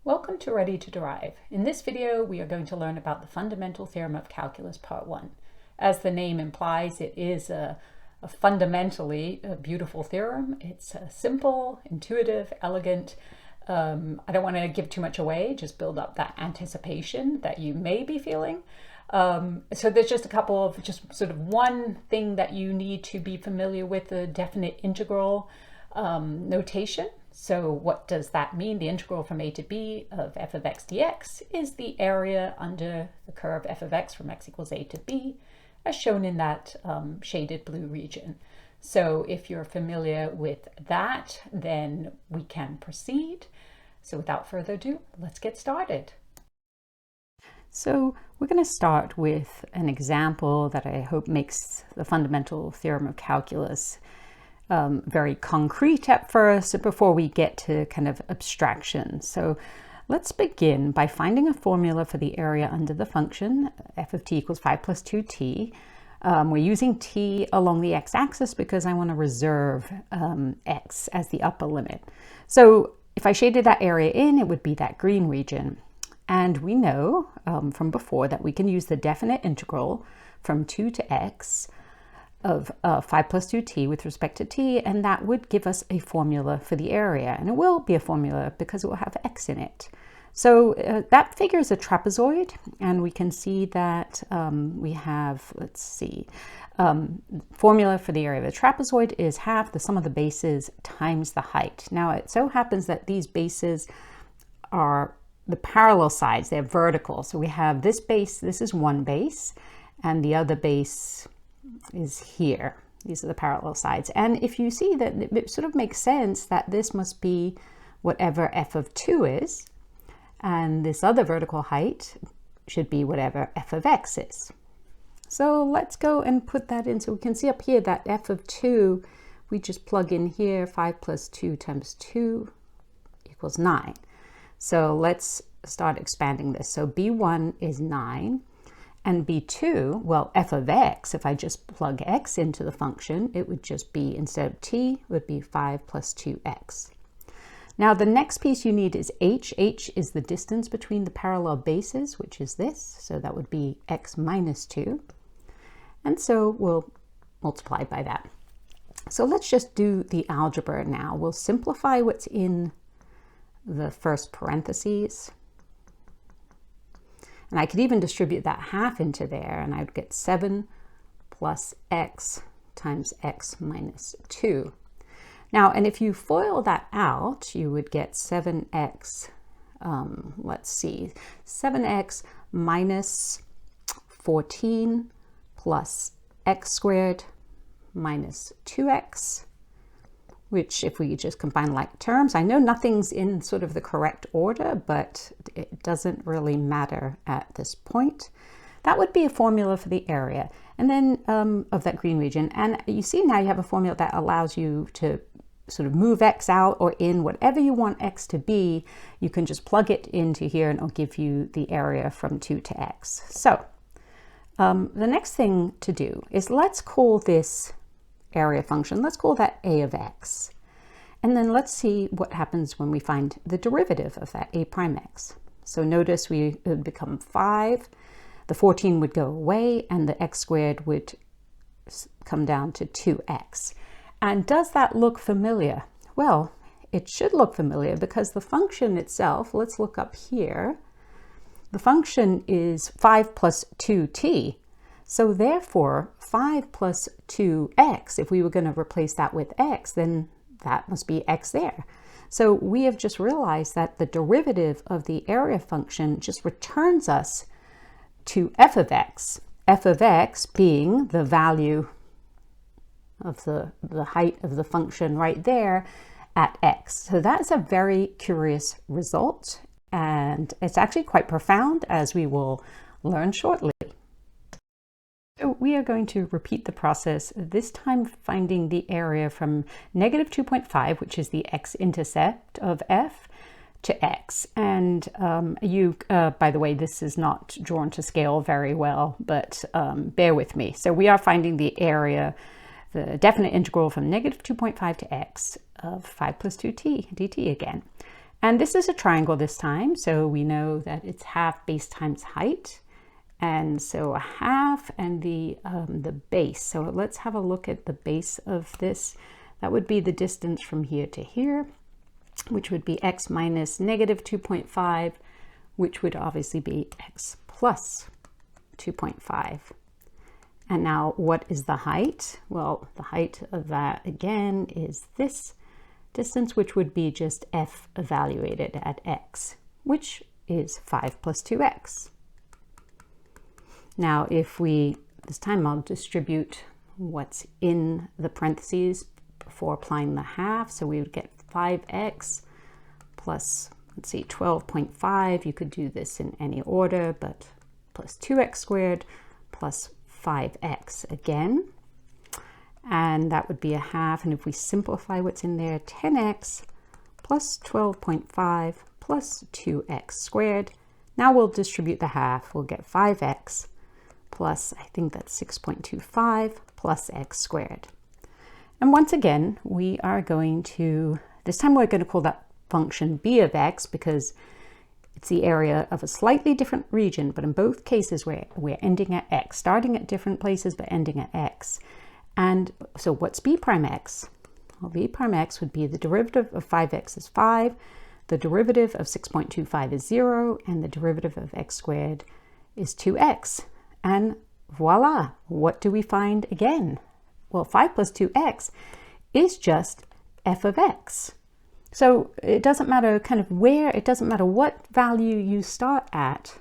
Welcome to Ready to Derive. In this video, we are going to learn about the Fundamental Theorem of Calculus, Part 1. As the name implies, it is a fundamentally beautiful theorem. It's simple, intuitive, elegant. I don't want to give too much away, just build up that anticipation that you may be feeling. So there's just a couple of, just sort of one thing that you need to be familiar with, the definite integral notation. So what does that mean? The integral from a to b of f of x dx is the area under the curve f of x from x equals a to b, as shown in that shaded blue region. So if you're familiar with that, then we can proceed. So without further ado, let's get started. So we're going to start with an example that I hope makes the fundamental theorem of calculus very concrete at first before we get to kind of abstraction. So let's begin by finding a formula for the area under the function f of t equals 5 plus 2t. We're using t along the x-axis because I want to reserve x as the upper limit. So if I shaded that area in, it would be that green region. And we know from before that we can use the definite integral from 2 to x of 5 plus 2t with respect to t, and that would give us a formula for the area. And it will be a formula because it will have x in it. So that figure is a trapezoid, and we can see that we have, let's see, formula for the area of the trapezoid is half the sum of the bases times the height. Now it so happens that these bases are the parallel sides, they're vertical. So we have this base, this is one base, and the other base is here. These are the parallel sides. And if you see that, it sort of makes sense that this must be whatever f of 2 is, and this other vertical height should be whatever f of x is. So let's go and put that in. So we can see up here that f of 2, we just plug in here, 5 plus 2 times 2 equals 9. So let's start expanding this. So b1 is 9. And b2, well, f of x, if I just plug x into the function, it would just be, instead of t, it would be 5 plus 2x. Now the next piece you need is h. H is the distance between the parallel bases, which is this. So that would be x minus 2. And so we'll multiply by that. So let's just do the algebra now. We'll simplify what's in the first parentheses. And I could even distribute that half into there, and I'd get 7 plus x times x minus 2. Now, and if you FOIL that out, you would get 7x, let's see, 7x minus 14 plus x squared minus 2x, which if we just combine like terms, I know nothing's in sort of the correct order, but it doesn't really matter at this point. That would be a formula for the area, and then of that green region. And you see now you have a formula that allows you to sort of move x out or in, whatever you want x to be. You can just plug it into here and it'll give you the area from 2 to x. So the next thing to do is let's call this area function, let's call that a of x. And then let's see what happens when we find the derivative of that a prime x. So notice it would become 5, the 14 would go away, and the x squared would come down to 2x. And does that look familiar? Well, it should look familiar because the function itself, let's look up here, the function is 5 plus 2t. So therefore, 5 plus 2x, if we were going to replace that with x, then that must be x there. So we have just realized that the derivative of the area function just returns us to f of x being the value of the height of the function right there at x. So that's a very curious result, and it's actually quite profound, as we will learn shortly. So we are going to repeat the process, this time finding the area from negative 2.5, which is the x-intercept of f, to x. And by the way, this is not drawn to scale very well, but bear with me. So we are finding the area, the definite integral from negative 2.5 to x of 5 plus 2t dt again. And this is a triangle this time, so we know that it's half base times height. And so a half and the base. So let's have a look at the base of this. That would be the distance from here to here, which would be x minus negative 2.5, which would obviously be x plus 2.5. And now what is the height? Well, the height of that again is this distance, which would be just f evaluated at x, which is 5 plus 2x. Now, if we, this time I'll distribute what's in the parentheses before applying the half. So we would get 5x plus, let's see, 12.5. You could do this in any order, but plus 2x squared plus 5x again. And that would be a half. And if we simplify what's in there, 10x plus 12.5 plus 2x squared. Now we'll distribute the half. We'll get 5x plus, I think that's 6.25 plus x squared. And once again, we are going to, this time we're going to call that function b of x because it's the area of a slightly different region, but in both cases we're ending at x, starting at different places but ending at x. And so what's b prime x? Well, b prime x would be the derivative of 5x is 5, the derivative of 6.25 is 0, and the derivative of x squared is 2x. And voila, what do we find again? Well, 5 plus 2x is just f of x. So it doesn't matter kind of where, it doesn't matter what value you start at,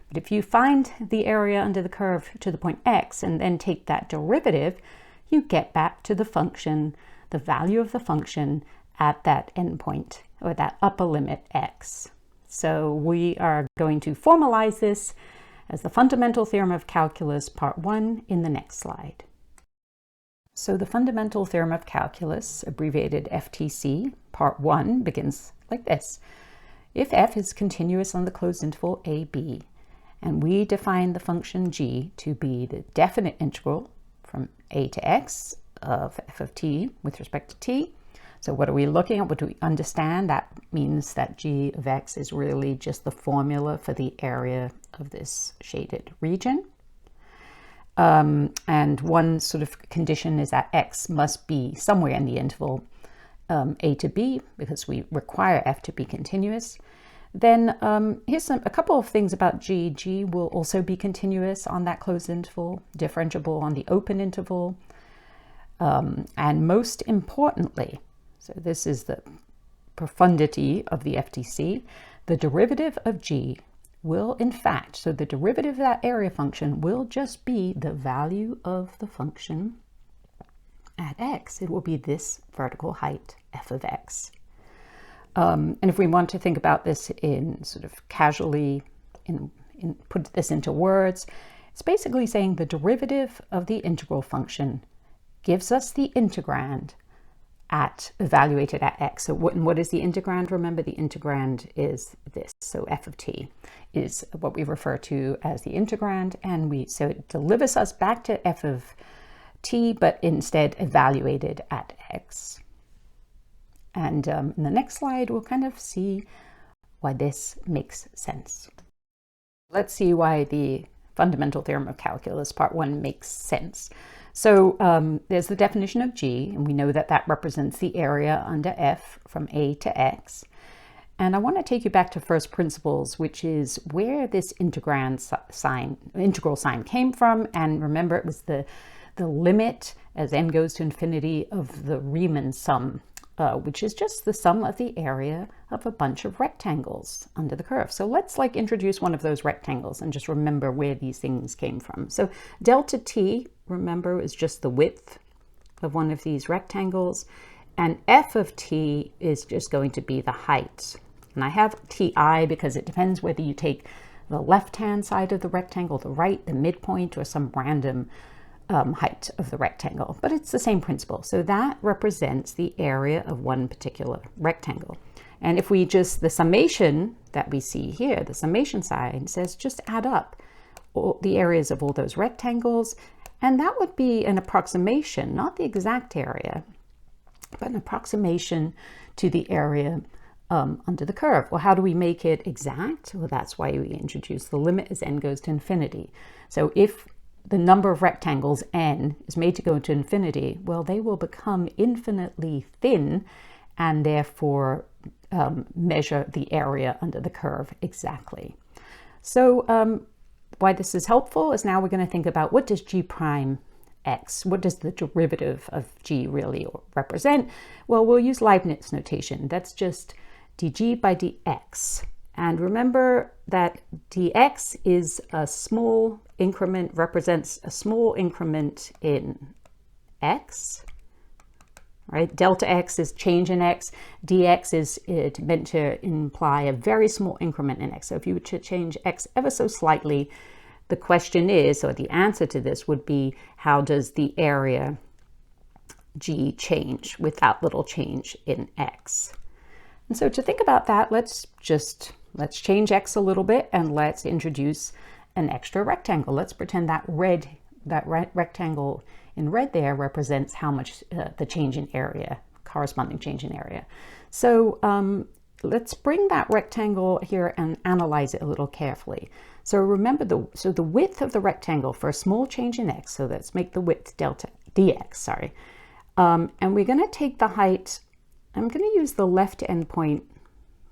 but if you find the area under the curve to the point x and then take that derivative, you get back to the function, the value of the function at that endpoint or that upper limit x. So we are going to formalize this as the Fundamental Theorem of Calculus Part 1 in the next slide. So the Fundamental Theorem of Calculus, abbreviated FTC, Part 1, begins like this. If f is continuous on the closed interval ab, and we define the function g to be the definite integral from a to x of f of t with respect to t. So what are we looking at? What do we understand? That means that g of x is really just the formula for the area of this shaded region. And one sort of condition is that x must be somewhere in the interval a to b, because we require f to be continuous. Then here's a couple of things about g. G will also be continuous on that closed interval, differentiable on the open interval. And most importantly, so this is the profundity of the FTC, the derivative of g will in fact, so the derivative of that area function will just be the value of the function at x. It will be this vertical height, f of x. And if we want to think about this in sort of casually, put this into words, it's basically saying the derivative of the integral function gives us the integrand evaluated at x. So what is the integrand? Remember, the integrand is this. So f of t is what we refer to as the integrand, and so it delivers us back to f of t, but instead evaluated at x. And in the next slide, we'll kind of see why this makes sense. Let's see why the Fundamental Theorem of Calculus Part 1 makes sense. So there's the definition of g, and we know that that represents the area under f from a to x. And I want to take you back to first principles, which is where this integral sign came from. And remember, it was the limit as n goes to infinity of the Riemann sum, which is just the sum of the area of a bunch of rectangles under the curve. So let's introduce one of those rectangles and just remember where these things came from. So delta t, remember, is just the width of one of these rectangles, and f of t is just going to be the height. And I have ti because it depends whether you take the left-hand side of the rectangle, the right, the midpoint, or some random height of the rectangle, but it's the same principle. So that represents the area of one particular rectangle. And if we just, the summation that we see here, the summation sign says just add up all the areas of all those rectangles, and that would be an approximation, not the exact area, but an approximation to the area under the curve. Well, how do we make it exact? Well, that's why we introduce the limit as n goes to infinity. So if the number of rectangles n is made to go to infinity, well, they will become infinitely thin and therefore measure the area under the curve exactly. So why this is helpful is now we're going to think about what does g prime x, what does the derivative of g really represent? Well, we'll use Leibniz notation. That's just dg by dx. And remember that dx is a small increment, represents a small increment in x, right? Delta x is change in x. Dx is meant to imply a very small increment in x. So if you were to change x ever so slightly, the question is, or the answer to this would be, how does the area g change with that little change in x? And so to think about that, let's change x a little bit and let's introduce an extra rectangle. Let's pretend that rectangle in red there represents how much the change in area, corresponding change in area. So let's bring that rectangle here and analyze it a little carefully. So remember the width of the rectangle for a small change in x, so let's make the width delta dx, sorry. And we're going to take the height, I'm going to use the left endpoint,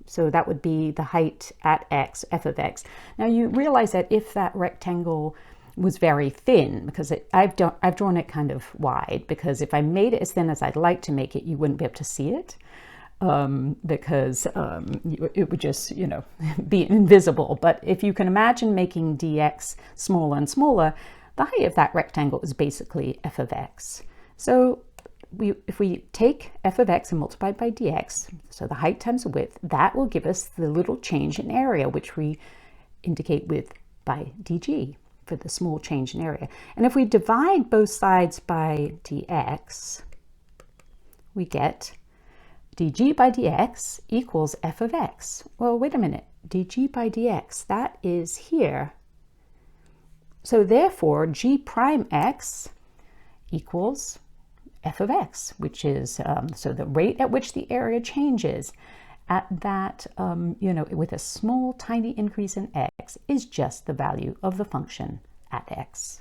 so that would be the height at x, f of x. Now you realize that if that rectangle was very thin, because I've drawn it kind of wide, because if I made it as thin as I'd like to make it, you wouldn't be able to see it. Because it would just, be invisible. But if you can imagine making dx smaller and smaller, the height of that rectangle is basically f of x. So if we take f of x and multiply it by dx, so the height times the width, that will give us the little change in area, which we indicate by dg for the small change in area. And if we divide both sides by dx, we get dg by dx equals f of x. Well, wait a minute, dg by dx, that is here. So therefore, g prime x equals f of x, which is, so the rate at which the area changes at that, with a small, tiny increase in x is just the value of the function at x.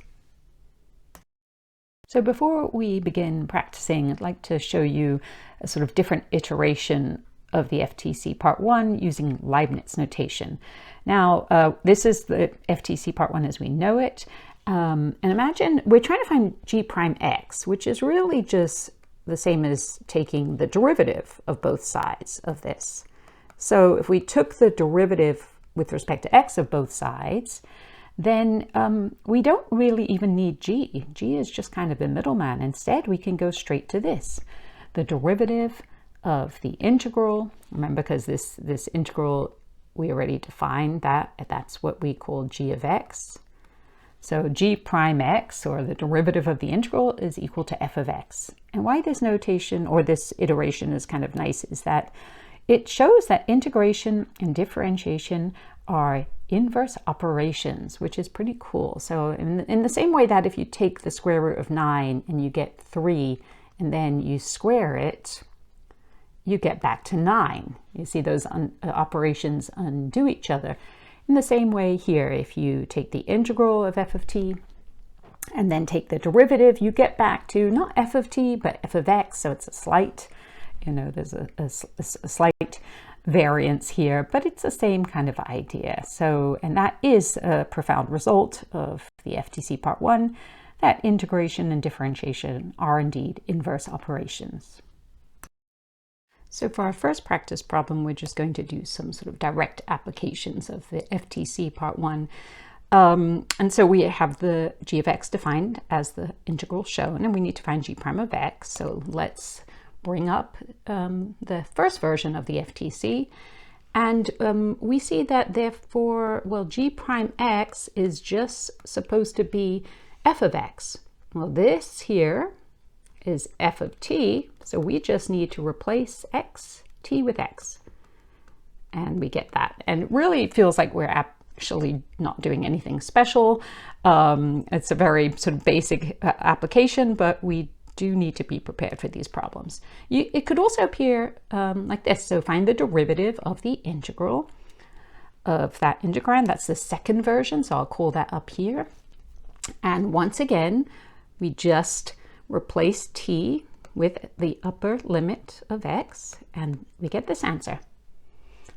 So before we begin practicing, I'd like to show you a sort of different iteration of the FTC Part 1 using Leibniz notation. Now, this is the FTC Part 1 as we know it. And imagine we're trying to find g prime x, which is really just the same as taking the derivative of both sides of this. So if we took the derivative with respect to x of both sides, then we don't really even need g. G is just kind of the middleman. Instead, we can go straight to this. The derivative of the integral, remember, because this integral, we already defined that's what we call g of x. So g prime x, or the derivative of the integral, is equal to f of x. And why this notation, or this iteration, is kind of nice is that it shows that integration and differentiation are inverse operations, which is pretty cool. So in the same way that if you take the square root of 9 and you get 3 and then you square it, you get back to 9. You see those operations undo each other. In the same way here, if you take the integral of f of t and then take the derivative, you get back to not f of t but f of x. So it's a slight, there's a slight variance here, but it's the same kind of idea. So, and that is a profound result of the FTC Part 1, that integration and differentiation are indeed inverse operations. So for our first practice problem, we're just going to do some sort of direct applications of the FTC Part 1. And so we have the g of x defined as the integral shown, and we need to find g prime of x. So let's bring up the first version of the FTC, and we see that therefore, well, g prime x is just supposed to be f of x. Well, this here is f of t, so we just need to replace t with x, and we get that. And it really feels like we're actually not doing anything special. It's a very sort of basic application, but we do need to be prepared for these problems. It could also appear like this. So find the derivative of the integral of that integrand. That's the second version, so I'll call that up here. And once again, we just replace t with the upper limit of x, and we get this answer.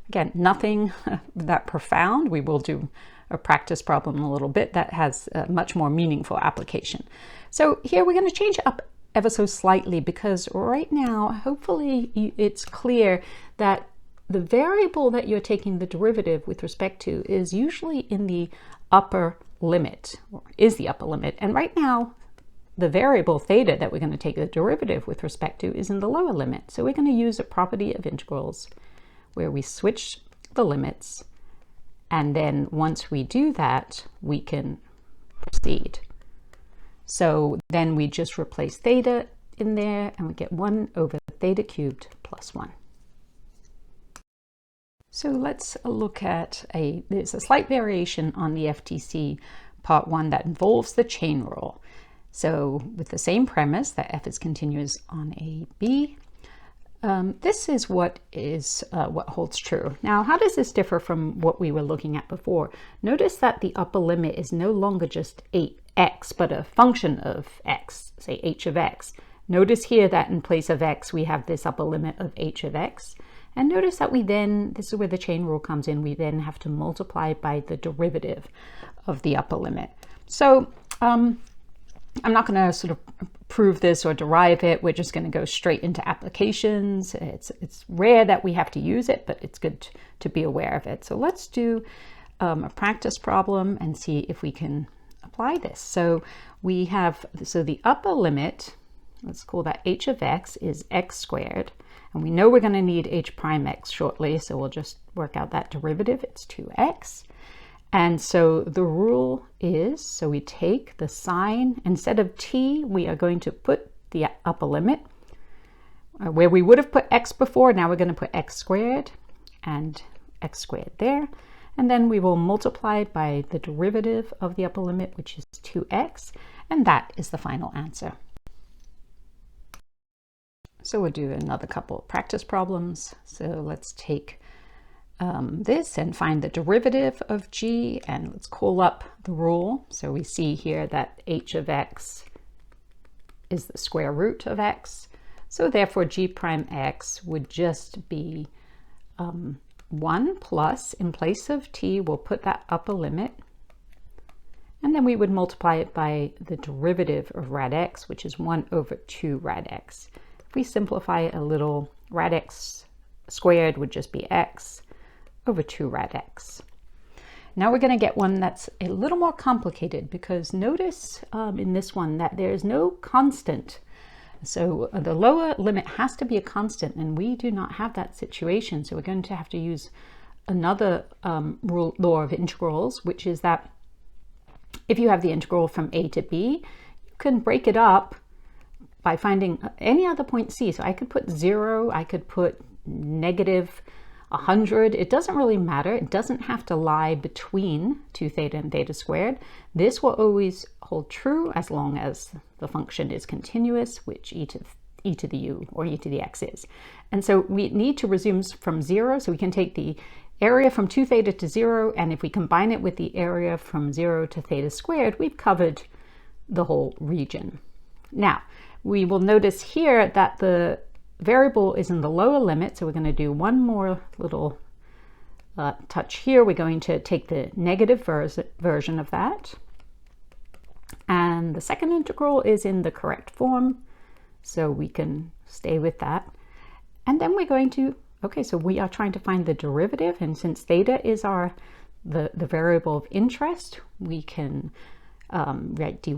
Again, nothing that profound. We will do a practice problem in a little bit that has a much more meaningful application. So here we're going to change it up ever so slightly, because right now, hopefully it's clear that the variable that you're taking the derivative with respect to is usually in the upper limit, or is the upper limit. And right now, the variable theta that we're going to take the derivative with respect to is in the lower limit. So we're going to use a property of integrals where we switch the limits, and then once we do that, we can proceed. So then we just replace theta in there, and we get 1 over theta cubed plus 1. So let's look at there's a slight variation on the FTC part 1 that involves the chain rule. So with the same premise that f is continuous on a b, this is what holds true. Now, how does this differ from what we were looking at before? Notice that the upper limit is no longer just x, but a function of x, say h of x. Notice here that in place of x, we have this upper limit of h of x. And notice that this is where the chain rule comes in, we then have to multiply by the derivative of the upper limit. So I'm not going to sort of prove this or derive it. We're just going to go straight into applications. It's rare that we have to use it, but it's good to be aware of it. So let's do a practice problem and see if we can apply this. So we have, the upper limit, let's call that h of x, is x squared. And we know we're going to need h prime x shortly, so we'll just work out that derivative. It's 2x. And so the rule is, so we take the sign, instead of t, we are going to put the upper limit. Where we would have put x before, now we're going to put x squared and x squared there. And then we will multiply by the derivative of the upper limit, which is 2x. And that is the final answer. So we'll do another couple of practice problems. So let's take this and find the derivative of g, and let's call up the rule. So we see here that h of x is the square root of x. So therefore g prime x would just be 1 plus, in place of t, we'll put that upper limit, and then we would multiply it by the derivative of rad x, which is 1 over 2 rad x. If we simplify it a little, rad x squared would just be x over 2 rad x. Now we're going to get one that's a little more complicated, because notice in this one that there is no constant. So the lower limit has to be a constant, and we do not have that situation. So we're going to have to use another law of integrals, which is that if you have the integral from a to b, you can break it up by finding any other point c. So I could put 0, I could put negative 100. It doesn't really matter. It doesn't have to lie between 2 theta and theta squared. This will always hold true as long as the function is continuous, which e to the u or e to the x is. And so we need to resume from 0. So we can take the area from 2 theta to 0, and if we combine it with the area from 0 to theta squared, we've covered the whole region. Now, we will notice here that the variable is in the lower limit, so we're going to do one more little touch here. We're going to take the negative version of that, and the second integral is in the correct form, so we can stay with that. And then we're going to, okay, so we are trying to find the derivative, and since theta is the variable of interest, we can write dy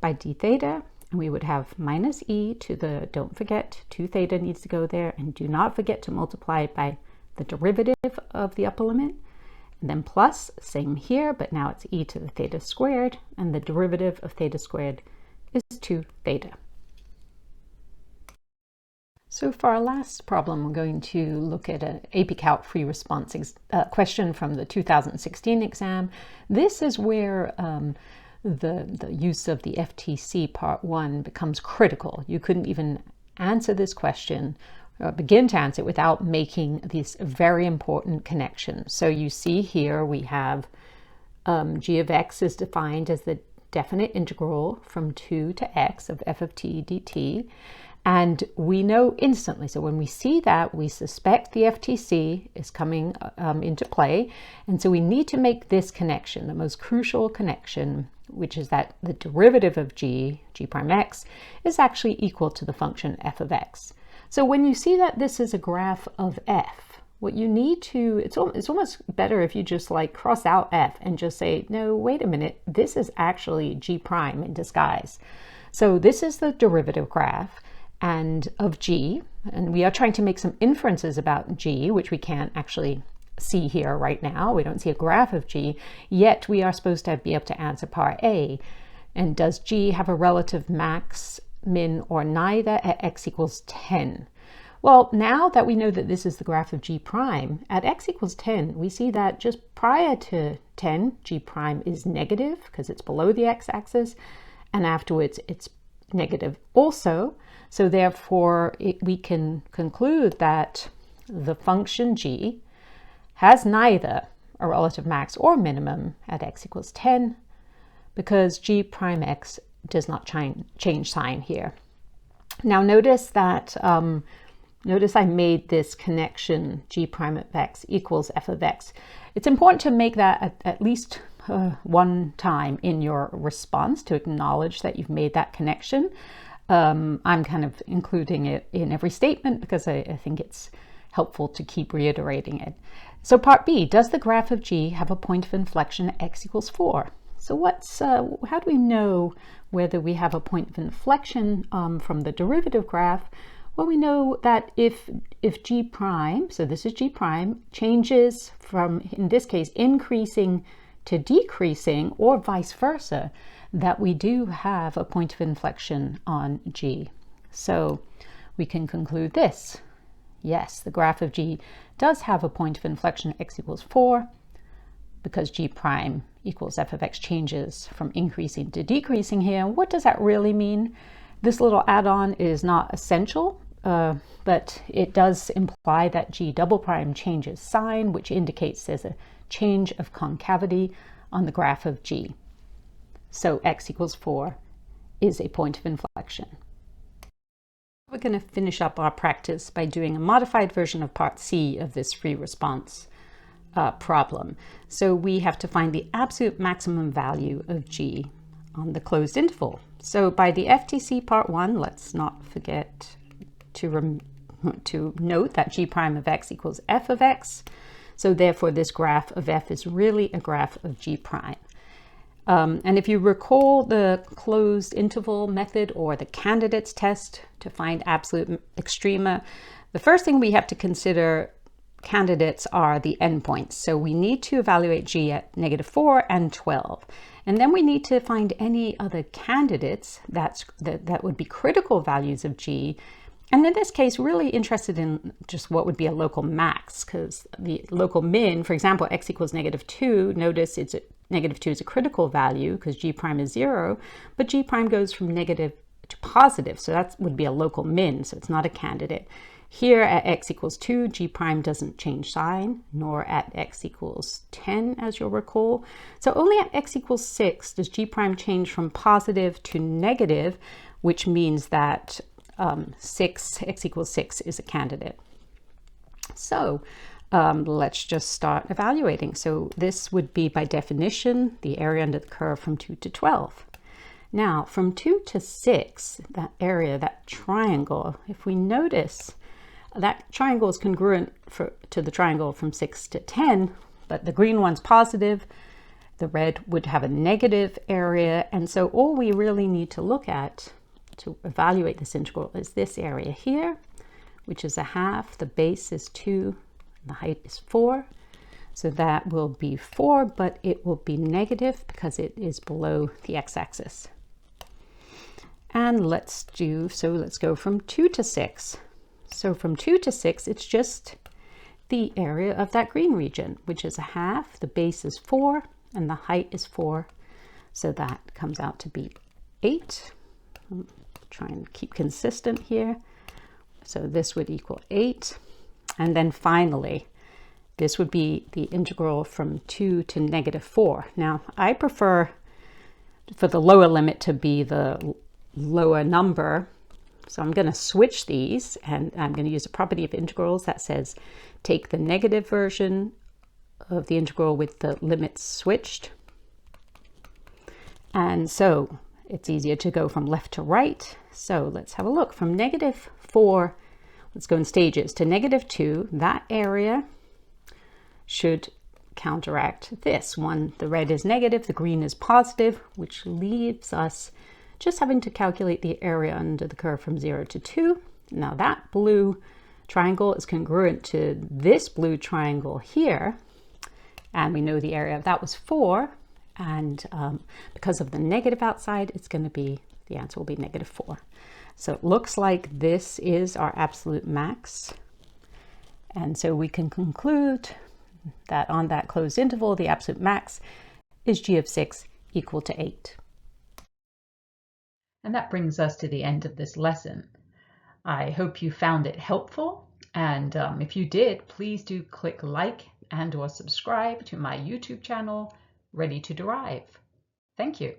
by d theta. And we would have minus e to the, don't forget, 2 theta needs to go there, and do not forget to multiply by the derivative of the upper limit, and then plus, same here, but now it's e to the theta squared, and the derivative of theta squared is 2 theta. So for our last problem, we're going to look at an AP Calc free response question from the 2016 exam. This is where the use of the FTC Part 1 becomes critical. You couldn't even answer this question or begin to answer it without making these very important connections. So you see here we have g of x is defined as the definite integral from 2 to x of f of t dt. And we know instantly, so when we see that, we suspect the FTC is coming into play. And so we need to make this connection, the most crucial connection, which is that the derivative of g prime x, is actually equal to the function f of x. So when you see that this is a graph of f, what you need to, it's almost better if you just like cross out f and just say, no, wait a minute, this is actually g prime in disguise. So this is the derivative graph and of g, and we are trying to make some inferences about g, which we can't actually see here right now. We don't see a graph of g, yet we are supposed to be able to answer part A. And does g have a relative max, min, or neither at x equals 10? Well, now that we know that this is the graph of g prime, at x equals 10, we see that just prior to 10, g prime is negative because it's below the x-axis, and afterwards it's negative also. So therefore, we can conclude that the function g has neither a relative max or minimum at x equals 10 because g prime x does not change sign here. Now notice that, notice I made this connection g prime of x equals f of x. It's important to make that at least one time in your response to acknowledge that you've made that connection. I'm kind of including it in every statement because I think it's helpful to keep reiterating it. So part B, does the graph of g have a point of inflection at x equals 4? So how do we know whether we have a point of inflection from the derivative graph? Well, we know that if g prime, so this is g prime, changes from, in this case, increasing to decreasing or vice versa, that we do have a point of inflection on g. So we can conclude this. Yes, the graph of g does have a point of inflection at x equals 4 because g prime equals f of x changes from increasing to decreasing here. What does that really mean? This little add-on is not essential, but it does imply that g double prime changes sign, which indicates there's a change of concavity on the graph of g. So x equals 4 is a point of inflection. We're going to finish up our practice by doing a modified version of part C of this free response problem. So we have to find the absolute maximum value of g on the closed interval. So by the FTC part 1, let's not forget to note that g prime of x equals f of x. So therefore this graph of f is really a graph of g prime. And if you recall the closed interval method or the candidates test to find absolute extrema, the first thing we have to consider candidates are the endpoints. So we need to evaluate g at -4 and 12. And then we need to find any other candidates that would be critical values of g. And in this case, really interested in just what would be a local max, because the local min, for example, x equals -2, notice it's -2 is a critical value because g prime is 0, but g prime goes from negative to positive, so that would be a local min, so it's not a candidate. Here at x equals 2, g prime doesn't change sign, nor at x equals 10, as you'll recall. So only at x equals 6 does g prime change from positive to negative, which means that x equals 6 is a candidate. So let's just start evaluating. So this would be, by definition, the area under the curve from 2 to 12. Now, from 2 to 6, that area, that triangle, if we notice, that triangle is congruent to the triangle from 6 to 10, but the green one's positive, the red would have a negative area, and so all we really need to look at to evaluate this integral is this area here, which is a half, the base is 2, the height is 4. So that will be 4, but it will be negative because it is below the x-axis. And let's go from 2 to 6. So from 2 to 6, it's just the area of that green region, which is a half, the base is 4, and the height is 4. So that comes out to be 8. Try and keep consistent here. So this would equal 8. And then finally, this would be the integral from 2 to -4. Now, I prefer for the lower limit to be the lower number. So I'm going to switch these, and I'm going to use a property of integrals that says take the negative version of the integral with the limits switched. And so it's easier to go from left to right. So let's have a look. From -4, let's go in stages, to -2, that area should counteract this one. The red is negative, the green is positive, which leaves us just having to calculate the area under the curve from 0 to 2. Now that blue triangle is congruent to this blue triangle here. And we know the area of that was 4. And because of the negative outside, it's going to be, the answer will be -4. So it looks like this is our absolute max. And so we can conclude that on that closed interval, the absolute max is g of 6 equal to 8. And that brings us to the end of this lesson. I hope you found it helpful. And if you did, please do click like and/or subscribe to my YouTube channel, Ready to Derive. Thank you.